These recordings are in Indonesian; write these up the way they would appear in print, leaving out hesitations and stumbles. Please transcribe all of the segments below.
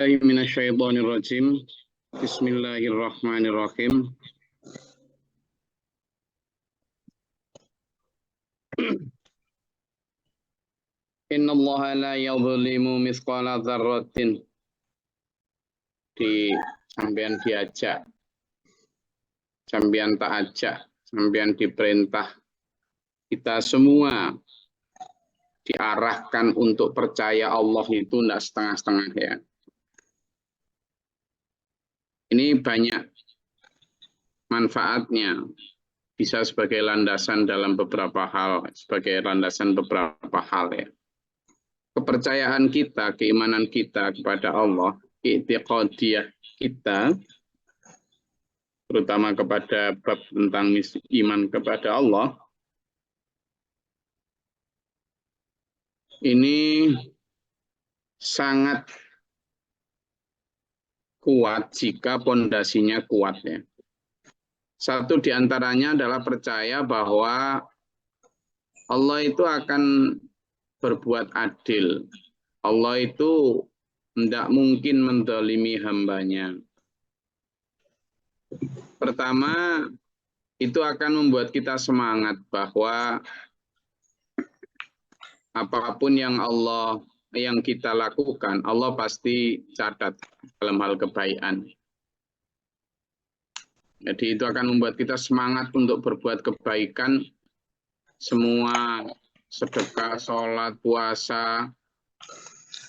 Minasyaitonirrajim. Bismillahirrahmanirrahim. Innallaha la yadhlimu mithqala dzarratin. Sampean diajak, sampean tak ajak, sampean diperintah. Kita semua diarahkan untuk percaya Allah itu tidak setengah-setengah ya. Ini banyak manfaatnya. Bisa sebagai landasan dalam beberapa hal, sebagai landasan beberapa hal ya. Kepercayaan kita, keimanan kita kepada Allah, i'tiqadiyah kita, terutama kepada bab tentang iman kepada Allah, ini sangat kuat jika pondasinya kuat ya. Satu diantaranya adalah percaya bahwa Allah itu akan berbuat adil. Allah itu tidak mungkin mendolimi hambanya. Pertama, itu akan membuat kita semangat bahwa apapun yang kita lakukan, Allah pasti catat dalam hal kebaikan. Jadi itu akan membuat kita semangat untuk berbuat kebaikan. Semua sedekah, sholat, puasa,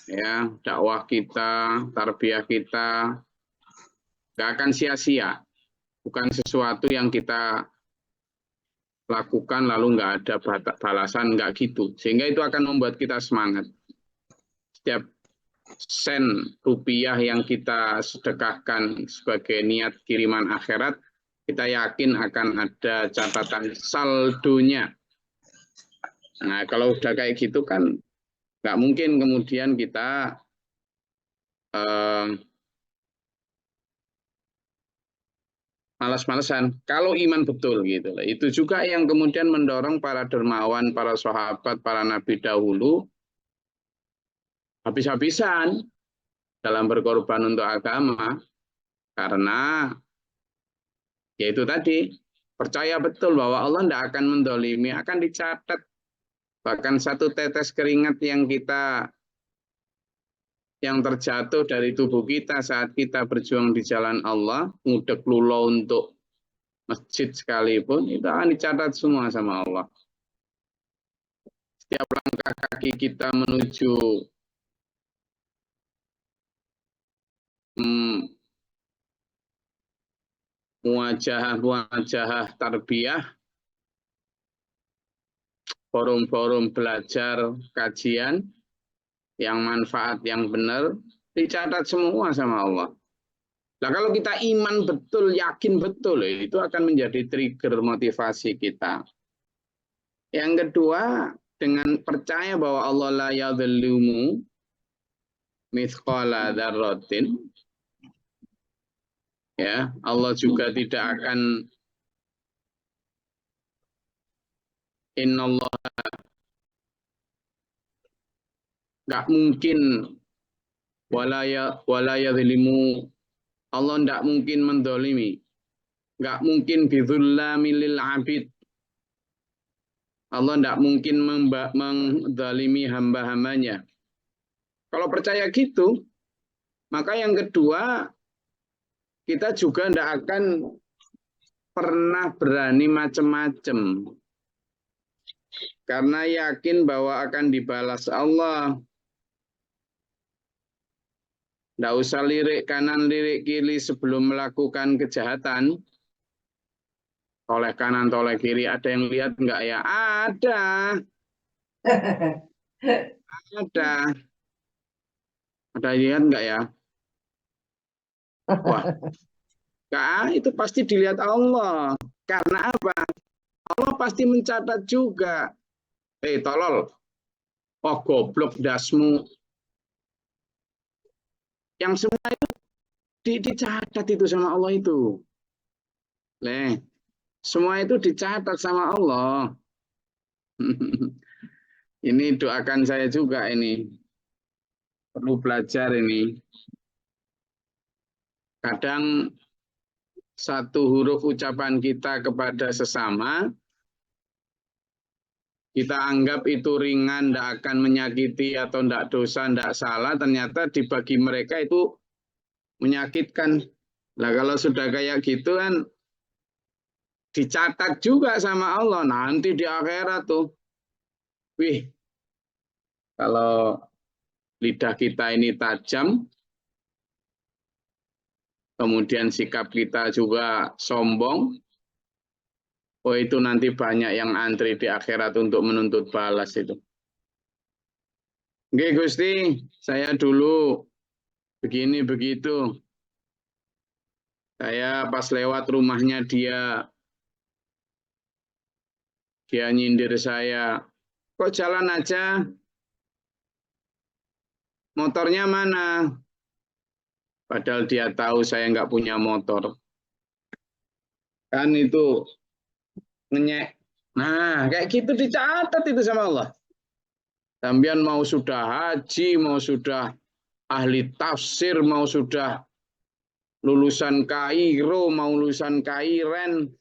ya, dakwah kita, tarbiyah kita, nggak akan sia-sia. Bukan sesuatu yang kita lakukan lalu nggak ada balasan, nggak gitu. Sehingga itu akan membuat kita semangat. Setiap sen rupiah yang kita sedekahkan sebagai niat kiriman akhirat, kita yakin akan ada catatan saldonya. Nah, kalau udah kayak gitu kan nggak mungkin kemudian kita malas-malesan. Kalau iman betul gitu. Itu juga yang kemudian mendorong para dermawan, para sahabat, para nabi dahulu habis-habisan dalam berkorban untuk agama, karena yaitu tadi percaya betul bahwa Allah tidak akan mendolimi, akan dicatat. Bahkan satu tetes keringat yang terjatuh dari tubuh kita saat kita berjuang di jalan Allah, ngudek lulo untuk masjid sekalipun, itu akan dicatat semua sama Allah. Setiap langkah kaki kita menuju muajah tarbiyah, forum-forum belajar kajian yang manfaat, yang benar, dicatat semua sama Allah. Nah, kalau kita iman betul, yakin betul, itu akan menjadi trigger motivasi kita. Yang kedua, dengan percaya bahwa Allah la yadhlimu mithqala dzarratin, ya, Allah juga tidak akan, innallah, nggak mungkin, wala yadhlimu, Allah tidak mungkin mendolimi, nggak mungkin bidzullamil lil abid, Allah tidak mungkin mendolimi hamba-hambanya. Kalau percaya gitu, maka yang kedua, kita juga tidak akan pernah berani macam-macam. Karena yakin bahwa akan dibalas Allah. Tidak usah lirik kanan, lirik kiri sebelum melakukan kejahatan. Toleh kanan, toleh kiri, ada yang lihat enggak ya? Ada. Ada. Ada yang lihat enggak ya? Wah, itu pasti dilihat Allah. Karena apa? Allah pasti mencatat juga. Tolol. Oh, goblok dasmu. Yang semua itu dicatat itu sama Allah itu. Semua itu dicatat sama Allah. Ini doakan saya juga ini. Perlu belajar ini. Kadang satu huruf ucapan kita kepada sesama, kita anggap itu ringan, tidak akan menyakiti atau tidak dosa, tidak salah, ternyata dibagi mereka itu menyakitkan. Nah kalau sudah kayak gitu kan, dicatat juga sama Allah, nanti di akhirat tuh. Wih, kalau lidah kita ini tajam, kemudian sikap kita juga sombong, oh itu nanti banyak yang antri di akhirat untuk menuntut balas itu. Oke Gusti, saya dulu begini begitu. Saya pas lewat rumahnya dia nyindir saya. Kok jalan aja? Motornya mana? Padahal dia tahu saya nggak punya motor. Kan itu ngenyek. Nah, kayak gitu dicatat itu sama Allah. Sampean mau sudah haji, mau sudah ahli tafsir, mau sudah lulusan Kairo, mau lulusan Kairen.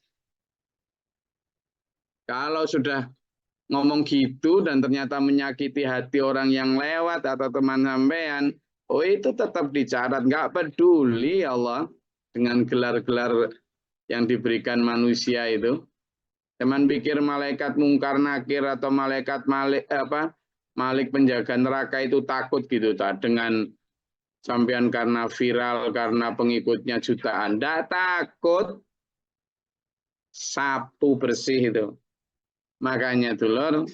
Kalau sudah ngomong gitu dan ternyata menyakiti hati orang yang lewat atau teman sampean, oh itu tetap dicatat. Nggak peduli Allah dengan gelar-gelar yang diberikan manusia itu. Teman pikir malaikat mungkar nakir atau malaikat Malik penjaga neraka itu takut gitu tak dengan sampean karena viral, karena pengikutnya jutaan. Tidak takut, sapu bersih itu. Makanya dulur,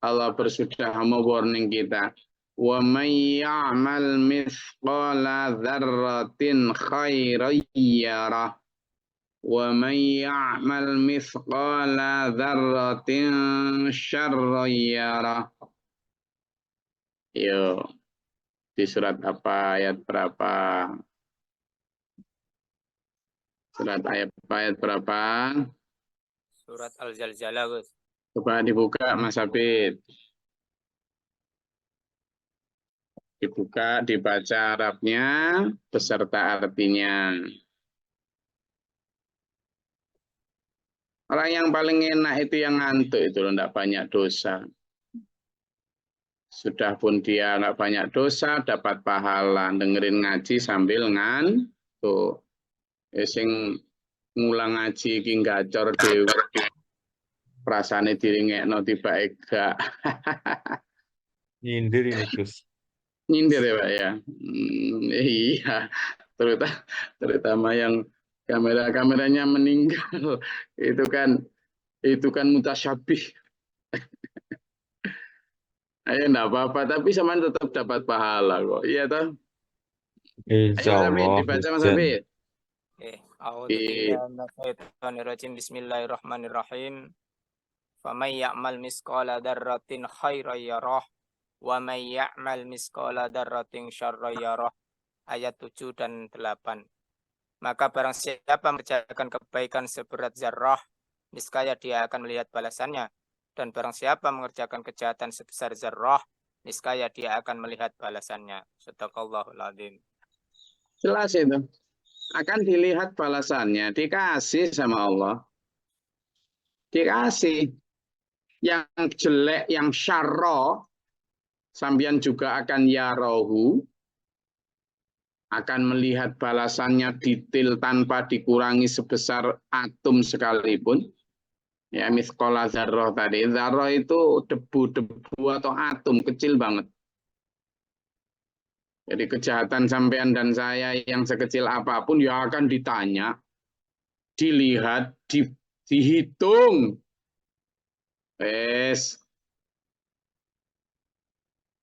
Allah bersudah warning kita. Wa may ya'mal mithqala dzarratin khairan yarah. Wa may ya'mal mithqala dzarratin syarran yarah. Yo, di surat apa ayat berapa? Surat ayat berapa? Surat Al-Zalzalah, Gus. Coba dibuka Mas Abid. Dibuka, dibaca Arabnya beserta artinya. Orang yang paling enak itu yang ngantuk itu loh, enggak banyak dosa. Sudah pun dia enggak banyak dosa, dapat pahala dengerin ngaji sambil ngantuk. Sing ngulang ngaji iki gacor dhewe. Perasane diri ngekno tiba ega. Nyindir ini Gus. Nyindir ya Pak ya. Iya, terutama yang kameranya meninggal itu kan mutasyabih. Ayo enggak apa-apa, tapi sama tetap dapat pahala kok. Iya toh? Ayo Mas Abid, Insyaallah. dibaca Mas Abid. Bismillahirrahmanirrahim. Faman ya'mal misqala dzarratin khairan yarah wa may ya'mal misqala dzarratin syarran yarah. Ayat 7 dan 8. Maka barang siapa mengerjakan kebaikan seberat zarrah, niscaya dia akan melihat balasannya. Dan barang siapa mengerjakan kejahatan sebesar zarrah, niscaya dia akan melihat balasannya. Shadaqallahul adzim. Jelas itu. Akan dilihat balasannya, dikasih sama Allah. Dikasih. Yang jelek, yang syarra, sambian juga akan yarohu, akan melihat balasannya detail tanpa dikurangi sebesar atom sekalipun. Ya, mithqala dzarrah tadi. Dzarrah itu debu-debu atau atom kecil banget. Jadi kejahatan sampean dan saya yang sekecil apapun ya akan ditanya, dilihat, dihitung.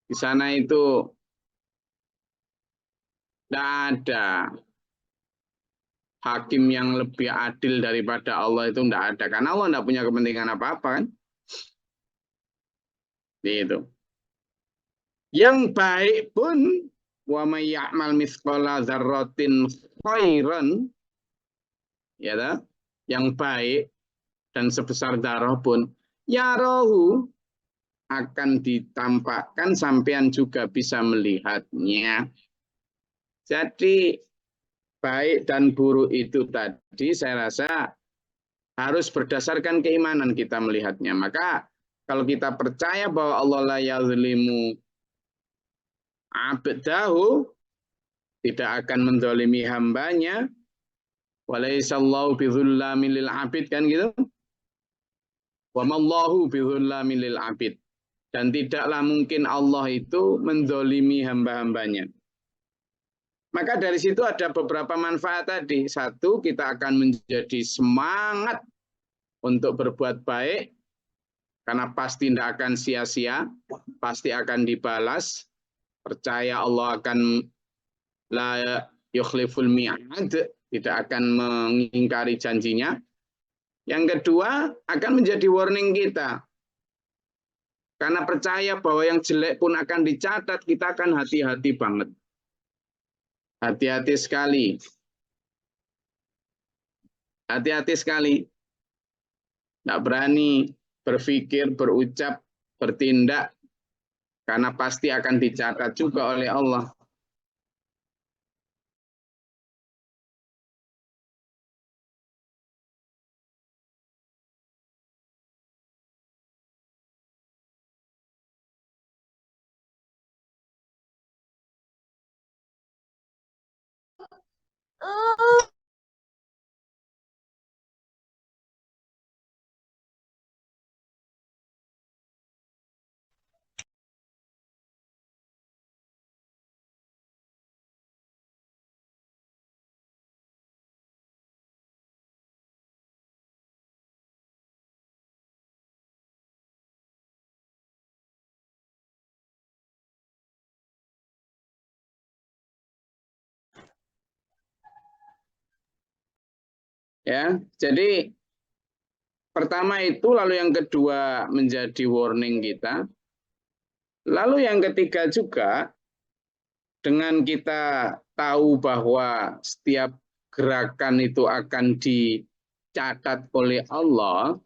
Di sana itu tidak ada hakim yang lebih adil daripada Allah, itu tidak ada. Karena Allah tidak punya kepentingan apa-apa kan. Itu. Yang baik pun, wa may ya'mal mithqala dzarratin khairan, ya dah, yang baik dan sebesar darah pun ya rohu akan ditampakkan, sampean juga bisa melihatnya. Jadi baik dan buruk itu tadi saya rasa harus berdasarkan keimanan kita melihatnya. Maka kalau kita percaya bahwa Allah la yazlimu abdahu, tidak akan mendolimi hambanya, walaisallahu bidzullamin lil abid, kan gitu. Wa mallahu bidzullamin lil abid. Dan tidaklah mungkin Allah itu mendolimi hamba-hambanya. Maka dari situ ada beberapa manfaat tadi. Satu, kita akan menjadi semangat untuk berbuat baik, karena pasti tidak akan sia-sia, pasti akan dibalas. Percaya Allah akan la yukhliful mi'ad, tidak akan mengingkari janjinya. Yang kedua, akan menjadi warning kita. Karena percaya bahwa yang jelek pun akan dicatat, kita akan hati-hati banget. Hati-hati sekali. Hati-hati sekali. Tidak berani berpikir, berucap, bertindak, karena pasti akan dicatat juga oleh Allah. Ya, jadi pertama itu, lalu yang kedua menjadi warning kita. Lalu yang ketiga juga, dengan kita tahu bahwa setiap gerakan itu akan dicatat oleh Allah,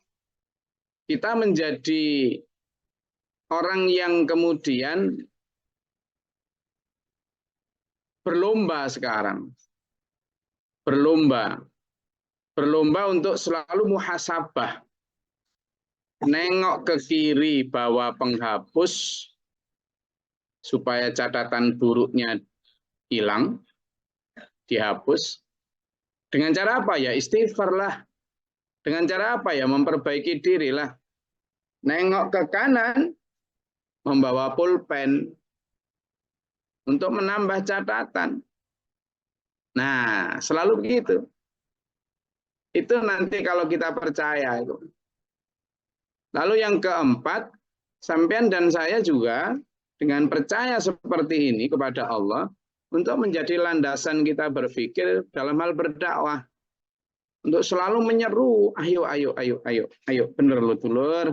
kita menjadi orang yang kemudian berlomba sekarang. Berlomba untuk selalu muhasabah. Nengok ke kiri bawa penghapus supaya catatan buruknya hilang, dihapus. Dengan cara apa ya? Istighfar lah. Dengan cara apa ya? Memperbaiki diri lah. Nengok ke kanan, membawa pulpen untuk menambah catatan. Nah, selalu begitu. Itu nanti kalau kita percaya itu. Lalu yang keempat, sampean dan saya juga dengan percaya seperti ini kepada Allah untuk menjadi landasan kita berpikir dalam hal berdakwah. Untuk selalu menyeru, ayo, bener loh dulur.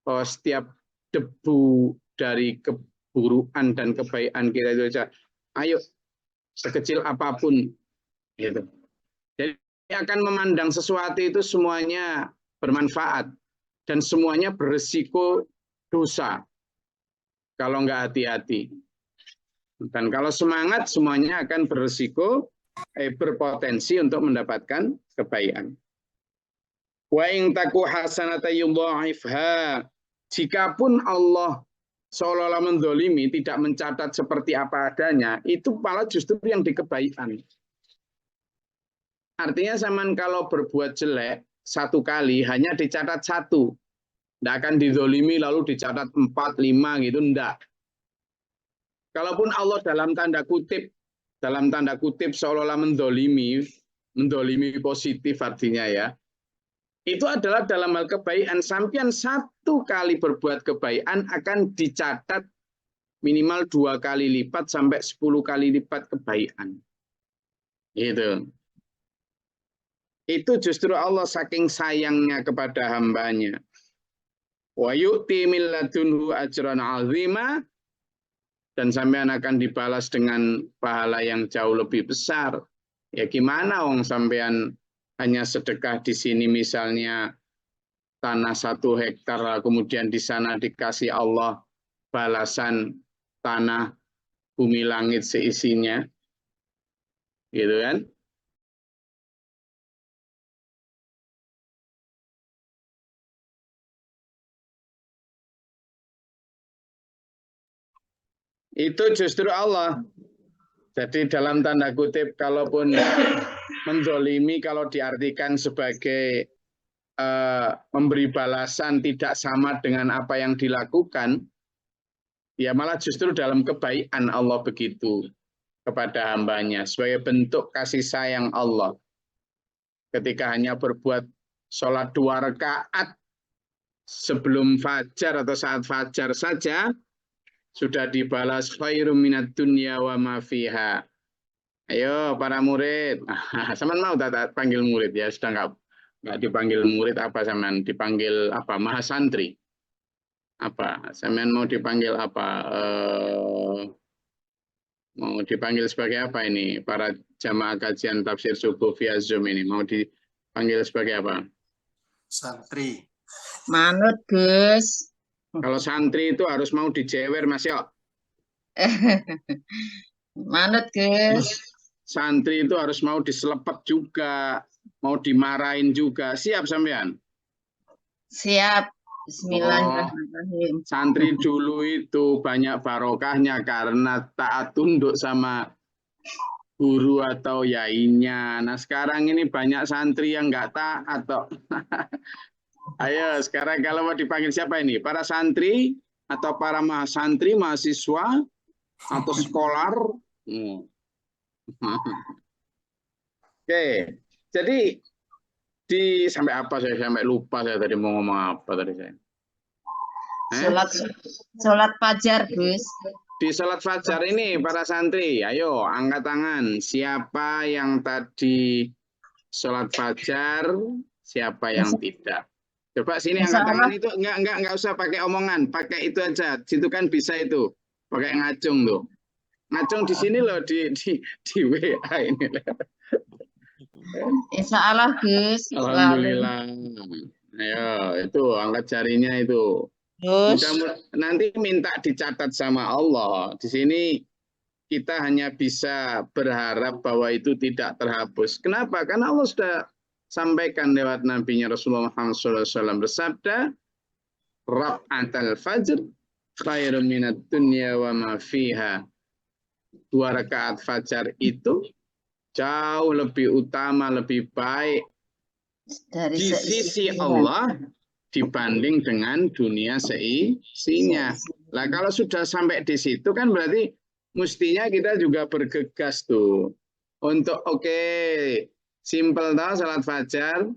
Oh, setiap debu dari keburukan dan kebaikan kita itu saja, ayo, sekecil apapun. Gitu. Jadi akan memandang sesuatu itu semuanya bermanfaat dan semuanya berisiko dosa kalau nggak hati-hati. Dan kalau semangat, semuanya akan berisiko berpotensi untuk mendapatkan kebaikan. Wa in taku hasanata yudha'ifha, jikapun Allah seolah-olah mendolimi, tidak mencatat seperti apa adanya, itu malah justru yang dikebaikan. Artinya zaman kalau berbuat jelek satu kali hanya dicatat satu, tidak akan didolimi lalu dicatat 4, 5 gitu, enggak. Kalaupun Allah dalam tanda kutip seolah-olah mendolimi positif artinya ya, itu adalah dalam hal kebaikan. Sampian satu kali berbuat kebaikan akan dicatat minimal 2 kali lipat sampai 10 kali lipat kebaikan. Gitu. Itu justru Allah saking sayangnya kepada hambanya. Wa yu'ti min ladunhu ajran 'azima, dan sampean akan dibalas dengan pahala yang jauh lebih besar. Ya gimana wong sampean hanya sedekah di sini misalnya tanah 1 hektar, kemudian di sana dikasih Allah balasan tanah bumi langit seisinya. gitu kan? Itu justru Allah. Jadi dalam tanda kutip, kalaupun menzolimi, kalau diartikan sebagai memberi balasan tidak sama dengan apa yang dilakukan, ya malah justru dalam kebaikan Allah begitu kepada hambanya, sebagai bentuk kasih sayang Allah. Ketika hanya berbuat sholat 2 rakaat sebelum fajar atau saat fajar saja, sudah dibalas khairum minad dunya wa ma fiha. Ayo para murid, sampean mau tak panggil murid ya, sudah nggak dipanggil murid apa sampean, dipanggil apa, mahasantri. Apa sampean mau dipanggil apa, mau dipanggil sebagai apa ini para jamaah kajian tafsir subuh via Zoom ini, mau dipanggil sebagai apa? Santri. Manut, Gus. Kalau santri itu harus mau dijewer, Mas Yo. Manut, Gus. Santri itu harus mau diselepet juga, mau dimarahin juga. Siap sampean? Siap. Bismillahirrahmanirrahim. Santri dulu itu banyak barokahnya karena taat tunduk sama guru atau yainya. Nah sekarang ini banyak santri yang nggak taat. Ayo sekarang kalau mau dipanggil siapa ini? Para santri atau para santri, mahasiswa atau sekolar? Oke, jadi sampai apa saya sampai lupa saya tadi mau ngomong apa tadi saya. Sholat fajar, Gus. Di sholat fajar ini para santri, ayo angkat tangan. Siapa yang tadi sholat fajar, siapa yang tidak? Coba sini angkat tangan itu enggak usah pakai omongan, pakai itu aja. Situ kan bisa itu, pakai ngacung tuh. Ngacung di sini loh di WA ini. Insya Allah, Gus. Alhamdulillah. Ayo, itu angkat jarinya itu. Gus. Nanti minta dicatat sama Allah. Di sini kita hanya bisa berharap bahwa itu tidak terhapus. Kenapa? Karena Allah sudah sampaikan lewat nabinya Rasulullah Muhammad SAW bersabda, Rak'atal fajr khairun minad dunya wa ma fiha. 2 rakaat fajar itu jauh lebih utama, lebih baik di sisi Allah dibanding dengan dunia seisinya. Lah kalau sudah sampai di situ kan berarti mestinya kita juga bergegas tuh untuk simple tau salat fajar,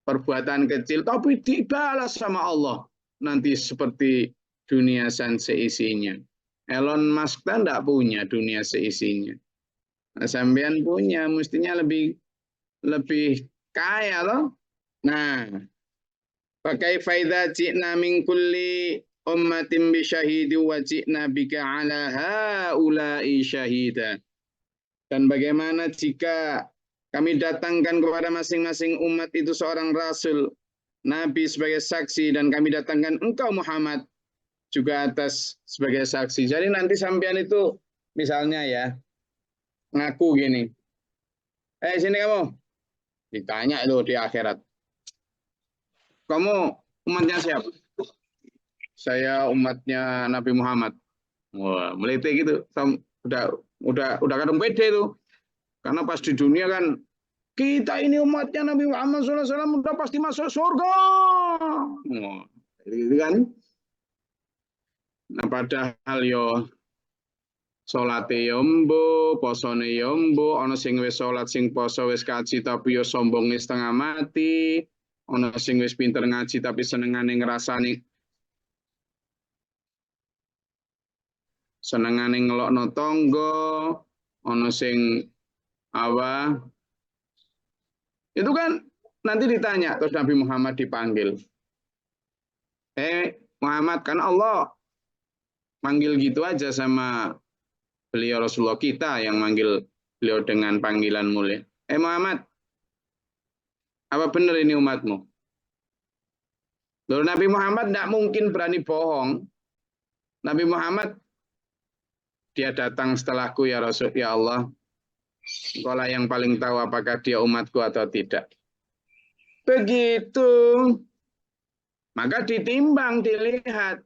perbuatan kecil tapi dibalas sama Allah nanti seperti dunia dan seisinya. Elon Musk kan enggak punya dunia seisinya. Nah, sampean punya, mestinya lebih kaya loh. Nah, pakai faida ji'na min kulli ummatin bi syahidi wa ji'na bika ala haula'i syahida. Dan bagaimana jika kami datangkan kepada masing-masing umat itu seorang rasul, nabi sebagai saksi, dan kami datangkan engkau Muhammad juga atas sebagai saksi. Jadi nanti sampean itu misalnya ya ngaku gini, sini kamu, ditanya itu di akhirat, kamu umatnya siapa? Saya umatnya Nabi Muhammad. Wah, melete gitu, udah kadang pede tuh, karena pas di dunia kan kita ini umatnya Nabi Muhammad SAW udah pasti masuk surga. Wah, gitu kan? Nah padahal yo salate yo mbo, posone yo mbo, ana sing wis salat sing poso wis kaji tapi yo sombonge setengah mati, ana sing wis pinter ngaji tapi senengane ngelokno tangga, ana sing apa? Itu kan nanti ditanya terus Nabi Muhammad dipanggil. Muhammad, kan Allah manggil gitu aja sama beliau Rasulullah, kita yang manggil beliau dengan panggilan mulia. Muhammad, apa benar ini umatmu? Lalu Nabi Muhammad tidak mungkin berani bohong. Nabi Muhammad, dia datang setelahku ya Rasul, ya Allah. Engkaulah yang paling tahu apakah dia umatku atau tidak. Begitu. Maka ditimbang, dilihat.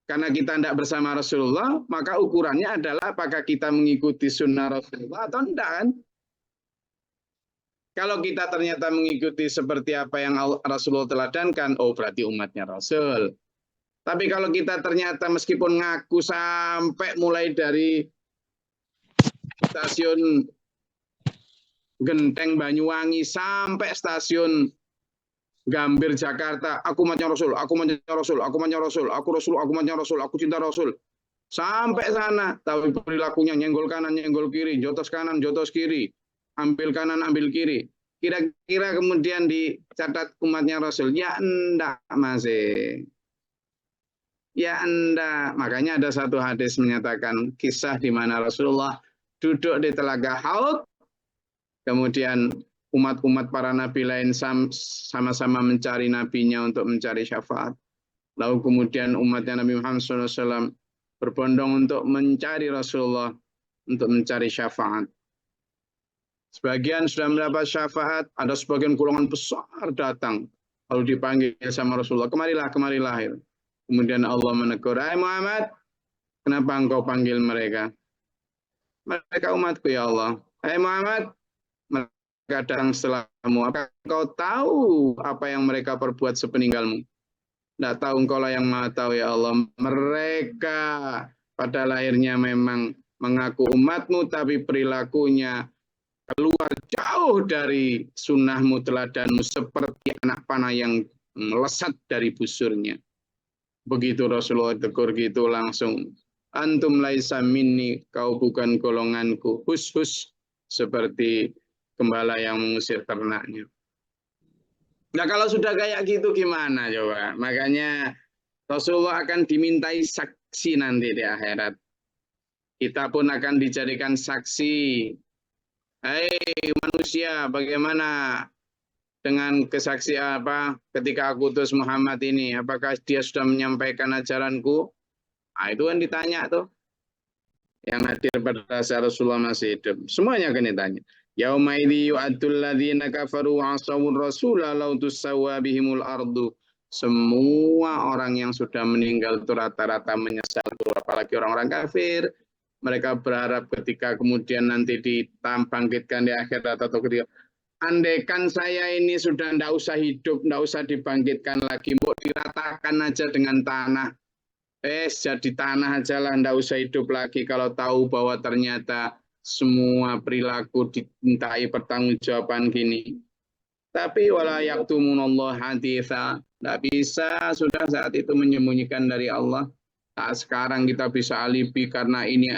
Karena kita tidak bersama Rasulullah, maka ukurannya adalah apakah kita mengikuti sunnah Rasulullah atau tidak kan? Kalau kita ternyata mengikuti seperti apa yang Rasulullah teladankan, oh berarti umatnya Rasul. Tapi kalau kita ternyata meskipun ngaku sampai mulai dari stasiun Genteng Banyuwangi sampai stasiun Gambir Jakarta, aku umatnya Rasul, aku umatnya Rasul, aku umatnya Rasul, aku Rasul, aku umatnya Rasul, aku cinta Rasul. Sampai sana, tapi perilakunya nyenggol kanan, nyenggol kiri, jotos kanan, jotos kiri, ambil kanan, ambil kiri. Kira-kira kemudian dicatat umatnya Rasul, ya enggak masih. Ya enggak. Makanya ada satu hadis menyatakan kisah di mana Rasulullah duduk di telaga Haud, kemudian umat-umat para nabi lain sama-sama mencari nabinya untuk mencari syafaat. Lalu kemudian umatnya Nabi Muhammad SAW berbondong untuk mencari Rasulullah, untuk mencari syafaat. Sebagian sudah mendapat syafaat, ada sebagian golongan besar datang. Lalu dipanggil sama Rasulullah, kemarilah, kemarilah. Kemudian Allah menegur, hai Muhammad, kenapa engkau panggil mereka? Mereka umatku ya Allah. Hai Muhammad, mereka datang setelahmu. Apakah engkau tahu apa yang mereka perbuat sepeninggalmu? Tidak tahu, engkau lah yang maha tahu ya Allah. Mereka pada lahirnya memang mengaku umatmu, tapi perilakunya keluar jauh dari sunnahmu, teladanmu, seperti anak panah yang melesat dari busurnya. Begitu Rasulullah tegur gitu langsung, antum laisa minni, kau bukan golonganku, hus-hus, seperti gembala yang mengusir ternaknya. Nah kalau sudah kayak gitu gimana coba? Makanya Rasulullah akan dimintai saksi nanti di akhirat. Kita pun akan dijadikan saksi. Hai manusia, bagaimana dengan kesaksian apa ketika aku utus Muhammad ini? Apakah dia sudah menyampaikan ajaranku? Nah, itu kan ditanya tuh. Yang hadir pada saat Rasulullah masih hidup. Semuanya akan ditanya. Yaumaidzi yu'addul ladzina kafaru wa 'asawur rasula law tusawwa bihimul ardu. Semua orang yang sudah meninggal itu rata-rata menyesal, apalagi orang-orang kafir. Mereka berharap ketika kemudian nanti dibangkitkan di akhirat atau ketika andaikan saya ini sudah tidak usah hidup, tidak usah dibangkitkan lagi, mau diratakan aja dengan tanah. Jadi tanah aja lah, tidak usah hidup lagi kalau tahu bahwa ternyata semua perilaku dimintai pertanggungjawaban gini. Tapi wala yaktumunallah haditha, tidak bisa sudah saat itu menyembunyikan dari Allah. Nah, sekarang kita bisa alibi karena ini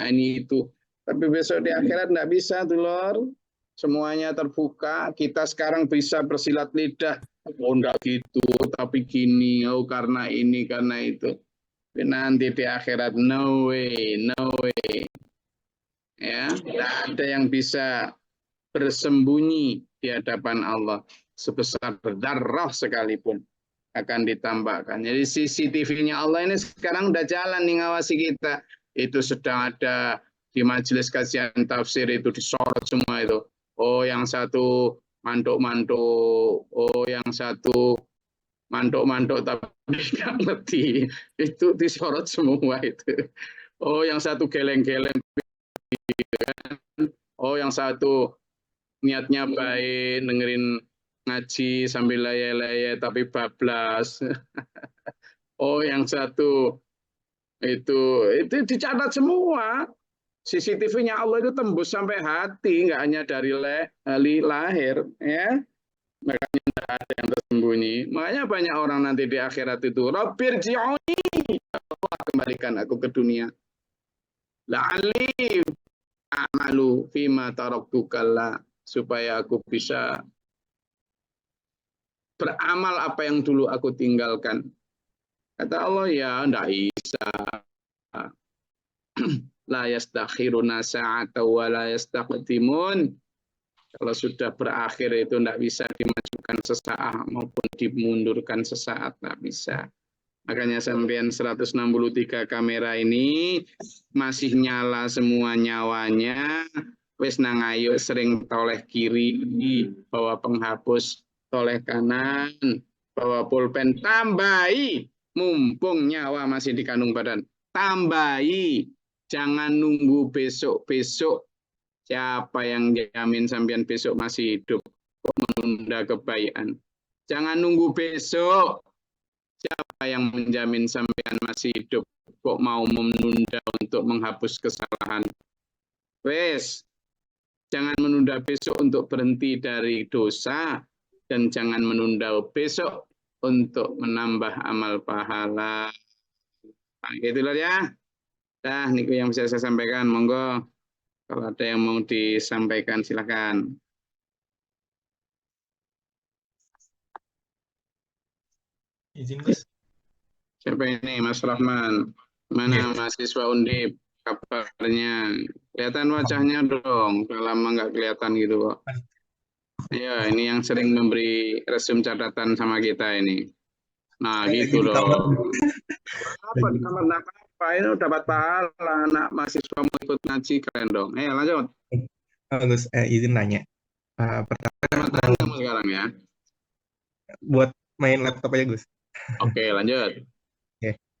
itu. Tapi besok di akhirat tidak bisa, dulur. Semuanya terbuka. Kita sekarang bisa bersilat lidah. Oh, enggak gitu, tapi gini. Oh, karena ini, karena itu. Tapi nanti di akhirat, no way, no way. Ya, tidak ada yang bisa bersembunyi di hadapan Allah. Sebesar darah sekalipun akan ditambahkan. Jadi CCTV-nya Allah ini sekarang udah jalan nih ngawasi kita. Itu sedang ada di majelis kajian tafsir itu disorot semua itu. Oh yang satu mantuk-mantuk, oh yang satu mantuk-mantuk tapi nggak ngerti. Itu disorot semua itu. Oh yang satu geleng-geleng. Oh yang satu niatnya baik, dengerin ngaji sambil leye-leye tapi bablas. Oh yang satu itu dicatat semua. CCTV-nya Allah itu tembus sampai hati, nggak hanya dari lahir, ya. Makanya tidak ada yang tersembunyi. Makanya banyak orang nanti di akhirat itu, Rabbir ji'uni, Allah kembalikan aku ke dunia. La'ali a'malu fima taraktu kalla, supaya aku bisa beramal apa yang dulu aku tinggalkan. Kata Allah, ya enggak bisa. La yastakhiruna sa'ata wa la yastaqdimun. Kalau sudah berakhir itu enggak bisa dimajukan sesaat maupun dimundurkan sesaat, enggak bisa. Makanya sampean 163 kamera ini masih nyala semua nyawanya. Wis nang ayo sering toleh kiri, bawa penghapus toleh kanan, bawa pulpen, tambahi, mumpung nyawa masih di kandung badan, tambahi, jangan nunggu besok-besok. Siapa yang jamin sampean besok masih hidup kok menunda kebaikan? Jangan nunggu besok. Siapa yang menjamin sampean masih hidup kok mau menunda untuk menghapus kesalahan? Wes, jangan menunda besok untuk berhenti dari dosa dan jangan menunda besok untuk menambah amal pahala. Nah, gitu loh ya. Dah, niku yang bisa saya sampaikan. Monggo kalau ada yang mau disampaikan silakan. Izin Gus. Siapa ini Mas Rahman? Mana mahasiswa Undip? Kabarnya? Kelihatan wajahnya dong. Udah lama nggak kelihatan gitu kok. Ya, ini yang sering memberi resume catatan sama kita ini. Nah, gitu dong. Apa di kamar apa ini dapat pahala anak mahasiswa mau ikut ngaji, keren dong. Lanjut. Gus, izin nanya. Pertama kan Tangan kamu sekarang ya. buat main laptop aja Gus. Oke, lanjut.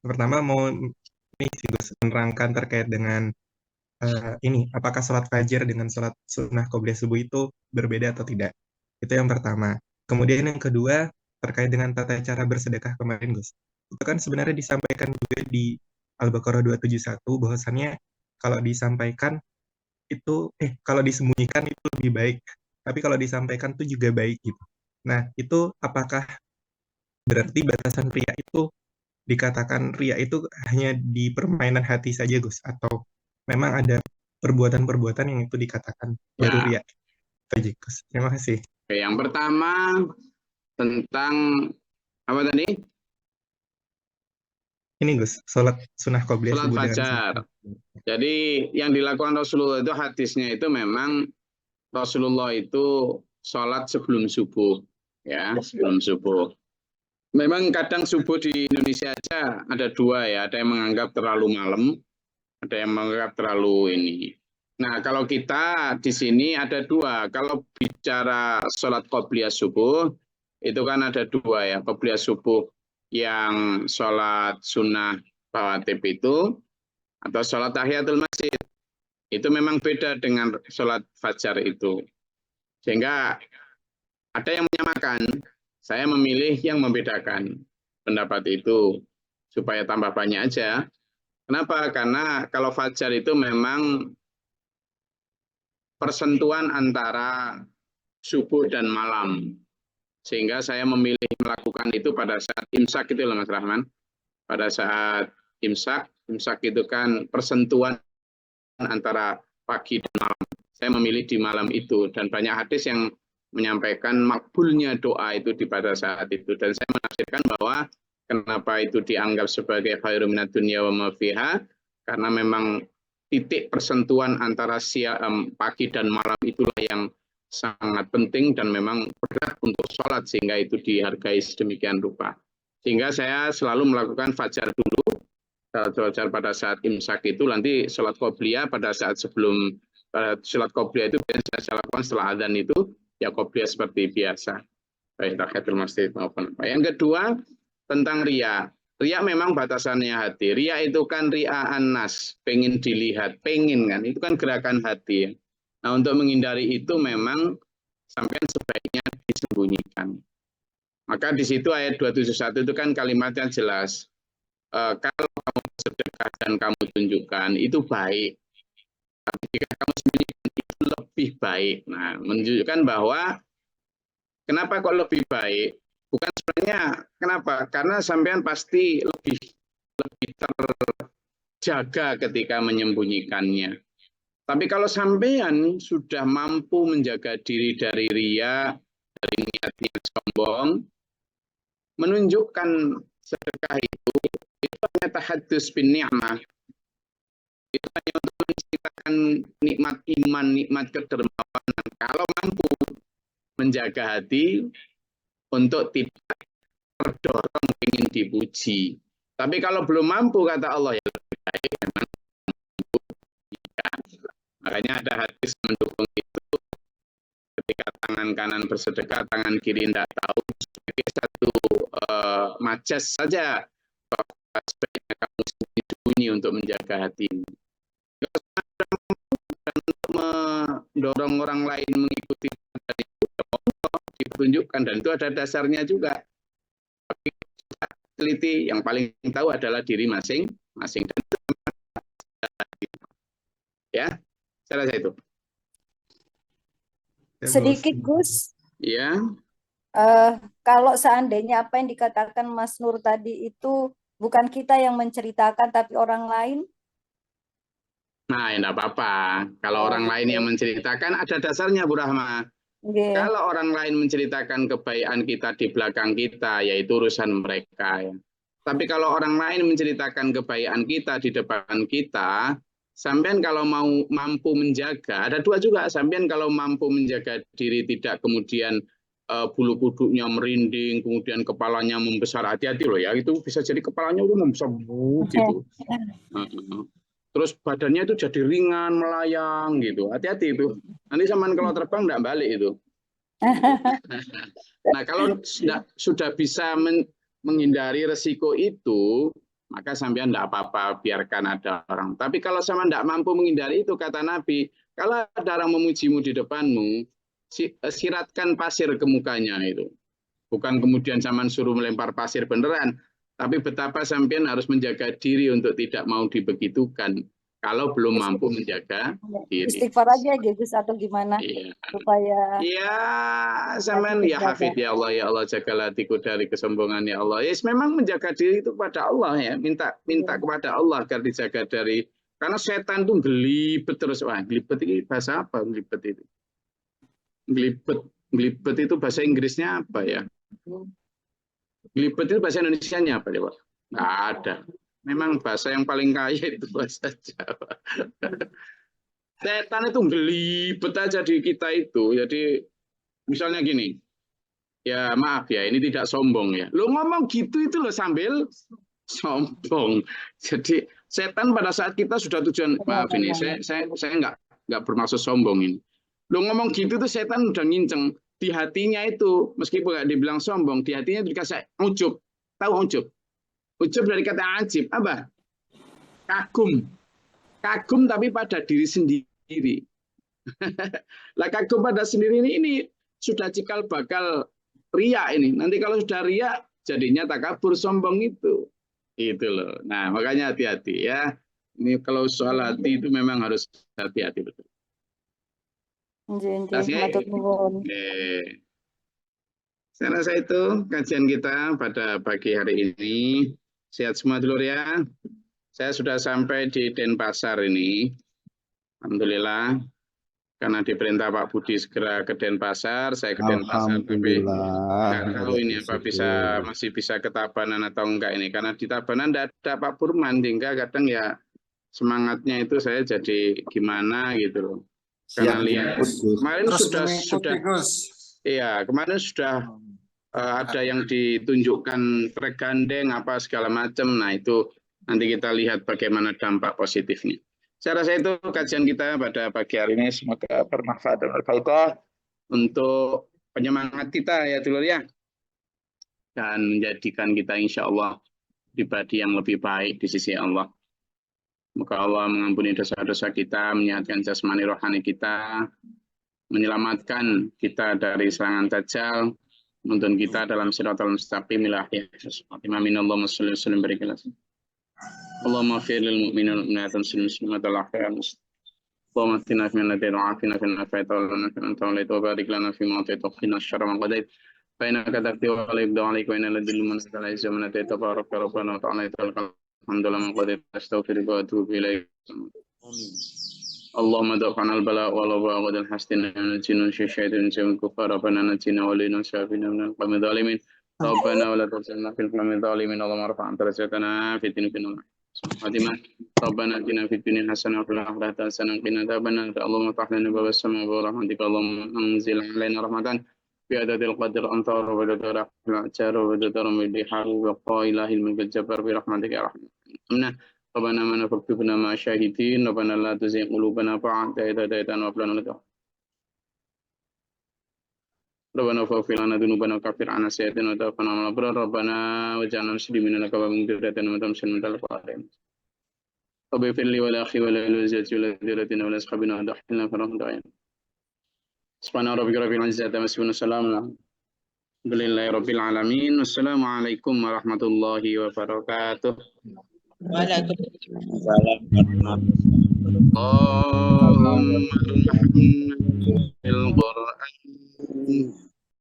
Pertama mau ini sih Gus, menerangkan terkait dengan ini, apakah sholat fajar dengan sholat sunnah qobliyah subuh itu berbeda atau tidak? Itu yang pertama. Kemudian yang kedua, terkait dengan tata cara bersedekah kemarin, Gus. Itu kan sebenarnya disampaikan juga di Al-Baqarah 271, bahwasannya kalau disampaikan itu, kalau disembunyikan itu lebih baik. Tapi kalau disampaikan itu juga baik gitu. Nah, itu apakah berarti batasan ria itu dikatakan ria itu hanya di permainan hati saja, Gus? Atau memang ada perbuatan-perbuatan yang itu dikatakan baru ria? Itu, Gus. Terima kasih. Oke, yang pertama tentang apa tadi? Ini Gus, sholat sunnah qobliyah Sholat subuh dengan fajar. Jadi yang dilakukan Rasulullah itu hadisnya itu memang Rasulullah itu sholat sebelum subuh, ya sebelum subuh. Memang kadang subuh di Indonesia aja ada dua ya, ada yang menganggap terlalu malam, ada yang menganggap terlalu ini. Nah, kalau kita di sini ada dua. Kalau bicara sholat qobliyah subuh, itu kan ada dua ya. Qobliyah subuh yang sholat sunnah rawatib itu, atau sholat tahiyatul masjid. Itu memang beda dengan sholat fajar itu. Sehingga ada yang menyamakan. Saya memilih yang membedakan pendapat itu supaya tambah banyak aja. Kenapa? Karena kalau fajar itu memang persentuhan antara subuh dan malam. Sehingga saya memilih melakukan itu pada saat imsak itu loh Mas Rahman. Pada saat imsak itu kan persentuhan antara pagi dan malam. Saya memilih di malam itu dan banyak hadis yang menyampaikan makbulnya doa itu di pada saat itu, dan saya menafsirkan bahwa kenapa itu dianggap sebagai khairum minad dunya wa ma fiha, karena memang titik persentuhan antara pagi dan malam itulah yang sangat penting dan memang berat untuk sholat sehingga itu dihargai sedemikian rupa. Sehingga saya selalu melakukan fajar dulu, fajar pada saat imsak itu, nanti sholat qobliyah pada saat sebelum sholat qobliyah itu biasanya saya lakukan setelah adzan itu, ya qobliyah seperti biasa. Baik, tahiyatul masjid maupun apa. Yang kedua, tentang ria. Ria memang batasannya hati. Ria itu kan ria'an nas, pengen dilihat, pengen kan, itu kan gerakan hati ya. Nah, untuk menghindari itu memang sampean sebaiknya disembunyikan. Maka di situ ayat 271 itu kan kalimatnya jelas. Kalau kamu bersedekah dan kamu tunjukkan, itu baik. Tapi jika kamu sembunyikan, itu lebih baik. Nah, menunjukkan bahwa kenapa kok lebih baik? Bukan sebenarnya kenapa? Karena sampean pasti lebih terjaga ketika menyembunyikannya. Tapi kalau sampean sudah mampu menjaga diri dari ria, dari niat-niat sombong, menunjukkan sedekah itu hanya tahadus bin ni'mah. Itu hanya untuk menceritakan nikmat iman, nikmat kedermawanan. Kalau mampu menjaga hati untuk tidak terdorong ingin dipuji. Tapi kalau belum mampu, kata Allah, ya lebih baik memang Makanya ada hadis mendukung itu, ketika tangan kanan bersedekah, tangan kiri tidak tahu, sebagai satu majas saja, bahwa sebaiknya kamu sembunyi untuk menjaga hatimu. Dan untuk mendorong orang lain mengikuti dan itu ditunjukkan, dan itu ada dasarnya juga. Tapi teliti, yang paling tahu adalah diri masing-masing. Ya, saya rasa itu. Ya, Sedikit Gus. Gus, Ya, kalau seandainya apa yang dikatakan Mas Nur tadi itu bukan kita yang menceritakan tapi orang lain, nah enggak apa-apa. Kalau orang lain yang menceritakan ada dasarnya, Bu Rahma. nggih. Kalau orang lain menceritakan kebaikan kita di belakang kita, yaitu urusan mereka. Ya. Tapi kalau orang lain menceritakan kebaikan kita di depan kita, sampean kalau mau mampu menjaga, ada dua juga. Sampean kalau mampu menjaga diri tidak kemudian bulu kuduknya merinding, kemudian kepalanya membesar, hati-hati loh ya. Itu bisa jadi kepalanya udah membesar gitu. Terus badannya itu jadi ringan, melayang gitu. Hati-hati itu. Nanti sampean kalau terbang enggak balik itu. Nah, kalau sudah bisa menghindari resiko itu, maka sampean enggak apa-apa, biarkan ada orang. Tapi kalau sampean enggak mampu menghindari itu, kata Nabi, kalau ada orang memujimu di depanmu, siratkan pasir ke mukanya itu. Bukan kemudian sampean suruh melempar pasir beneran, tapi betapa sampean harus menjaga diri untuk tidak mau dibegitukan kalau belum mampu menjaga diri. Istighfar aja Gus atau gimana Iya. supaya Iya, sampean ya Hafid ya Allah jagalah hatiku dari kesombongan ya Allah. Yes, memang menjaga diri itu kepada Allah ya, minta kepada Allah agar dijaga dari, karena setan tuh gelibet terus. Wah, gelibet ini bahasa apa? Gelibet itu. Gelibet itu bahasa Inggrisnya apa ya? Gelibet itu bahasa Indonesianya apa ya, Pak? Nggak ada. Memang bahasa yang paling kaya itu bahasa Jawa. Setan itu gelibet aja di kita itu. Jadi misalnya gini, ya maaf ya, ini tidak sombong ya. Lo ngomong gitu itu lo sambil sombong. Jadi setan pada saat kita sudah tujuan, maaf ini, saya nggak bermaksud sombong ini. Lo ngomong gitu tuh setan udah nginceng di hatinya itu, meskipun nggak dibilang sombong, di hatinya itu dikasih ujub. Tahu ujub? Ujub dari kata ajib, apa? Kagum. Kagum tapi pada diri sendiri. Lah kagum pada sendiri ini sudah cikal bakal riak ini. Nanti kalau sudah riak, jadinya takabur, sombong itu. Itu loh. Nah, makanya hati-hati ya. Ini kalau soal hati itu memang harus hati-hati betul. matur nuwun. Saya rasa itu kajian kita pada pagi hari ini. Sehat semua dulur ya. Saya sudah sampai di Denpasar ini. Alhamdulillah. Karena diperintah Pak Budi segera ke Denpasar, saya ke Denpasar. Tapi nggak tahu ini apa masih bisa ke Tabanan atau enggak ini. Karena di Tabanan tidak ada Pak Burman, hingga kadang ya semangatnya itu saya jadi gimana gitu loh. Karena lihat kemarin kemarin sudah ada yang ditunjukkan trek gandeng apa segala macam. Nah itu nanti kita lihat bagaimana dampak positifnya. Saya rasa itu kajian kita pada pagi hari ini. Semoga bermanfaat dan berfaedah untuk penyemangat kita ya dulur ya. Dan menjadikan kita insya Allah pribadi yang lebih baik di sisi Allah. Semoga Allah mengampuni dosa-dosa kita, menyehatkan jasmani rohani kita, menyelamatkan kita dari serangan Dajjal, menuntun kita dalam siratal mustaqim ila akhir. Allahumma shalli wa sallim barik ala Allahumma fir lil mu'minina wal mu'minat muslimin wal akhirat. Allahumma atina fi man hadayta wa afina fi man afayta wa lana fi man tawallayta wa barik lana fi ma atayta wa qina syarra ma qadayta. Fa innaka taqdi wa la yuqda 'alayka wa inna la yudhillu man tasha'u wa man tabaraka rabbana wa ta'ala alhamdulillah ma qadayta astaghfiruka wa atubu ilaik. اللهم ادع عنا البلاء والوباء والحسن ونجنا من الشيطان ومن الكفار ربنا نجنا ولينا شافينا من القوم الظالمين ربنا ولا ترسلنا في القوم الظالمين اللهم ارفع درجاتنا في الدين خاتمة ربنا اتنا في الدنيا حسنه وفي الاخره حسنه وقنا عذاب النار اللهم افتح لنا باب السماء برحمتك اللهم انزل علينا رحمة في عدد القدر امطار وبدد رحمة الاشجار وبدد رمي البحار وقا اله الملك الجبار برحمتك يا رحمن ربنا آمنا فاكتبنا مع الشاهدين ربنا لا تزغ قلوبنا بعد إذ هديتنا وهب لنا من لدنك ربنا اغفر لنا ذنوبنا وكفر عنا سيئاتنا وتوفنا مع الأبرار ربنا واجعلنا مسلمين لك ومن ذريتنا أمة مسلمة لك وأرنا رب اغفر لي ولأخي ولوالدتي ولذريتنا ولأصحابنا ودخلنا في رحمتك يا سبحان ربك رب العزة عما يصفون وسلام الحمد لله رب العالمين والسلام عليكم ورحمة الله وبركاته Waalaikumsalam warahmatullahi wabarakatuh. اللهم ارحمنا